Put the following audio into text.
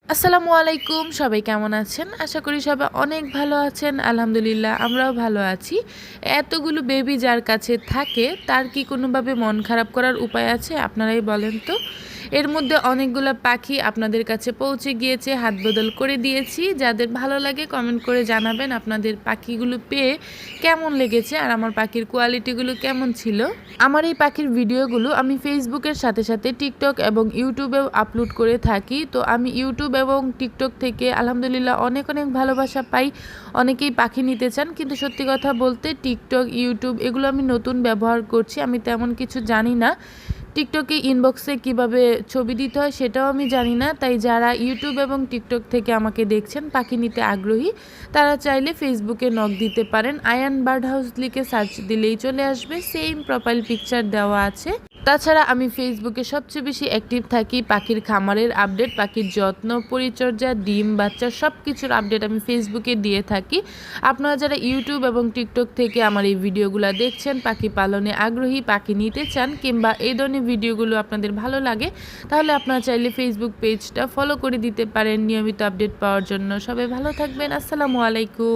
আসসালামু আলাইকুম, সবাই কেমন আছেন? আশা করি সবাই অনেক ভালো আছেন। আলহামদুলিল্লাহ আমরাও ভালো আছি। এতগুলো বেবি যার কাছে থাকে তার কি কোনোভাবে মন খারাপ করার উপায় আছে? আপনারাই বলেন তো। এর মধ্যে অনেকগুলো পাখি আপনাদের কাছে পৌঁছে গিয়েছে, হাত বদল করে দিয়েছি। যাদের ভালো লাগে কমেন্ট করে জানাবেন আপনাদের পাখিগুলো পেয়ে কেমন লেগেছে আর আমার পাখির কোয়ালিটিগুলো কেমন ছিল। আমার এই পাখির ভিডিওগুলো আমি ফেসবুকের সাথে সাথে টিকটক এবং ইউটিউবেও আপলোড করে থাকি। তো আমি ইউটিউব এবং টিকটক থেকে আলহামদুলিল্লাহ অনেক অনেক ভালোবাসা পাই। অনেকেই পাখি নিতে চান, কিন্তু সত্যি কথা বলতে টিকটক, ইউটিউব এগুলো আমি নতুন ব্যবহার করছি, আমি তেমন কিছু জানি না। টিকটকে ইনবক্সে কিভাবে ছবি দিতে হয় সেটাও আমি জানি না। তাই যারা ইউটিউব এবং টিকটক থেকে আমাকে দেখছেন, পাখি নিতে আগ্রহী, তারা চাইলে ফেসবুকে নক দিতে পারেন। আয়ান বার্ড হাউস লিখে সার্চ দিলেই চলে আসবে, সেম প্রোফাইল পিকচার দেওয়া আছে। তাছাড়া আমি ফেসবুকে সবচেয়ে বেশি অ্যাক্টিভ থাকি পাখির খামারের আপডেট, পাখির যত্ন, পরিচর্যা, ডিম, বাচ্চা সব কিছুর আপডেট আমি ফেসবুকে দিয়ে থাকি। আপনারা যারা ইউটিউব এবং টিকটক থেকে আমার এই ভিডিওগুলো দেখছেন, পাখি পালনে আগ্রহী, পাখি নিতে চান, কিংবা এই ধরনের ভিডিওগুলো আপনাদের ভালো লাগে, তাহলে আপনারা চাইলে ফেসবুক পেজটা ফলো করে দিতে পারেন নিয়মিত আপডেট পাওয়ার জন্য। সবাই ভালো থাকবেন। আসসালামু আলাইকুম।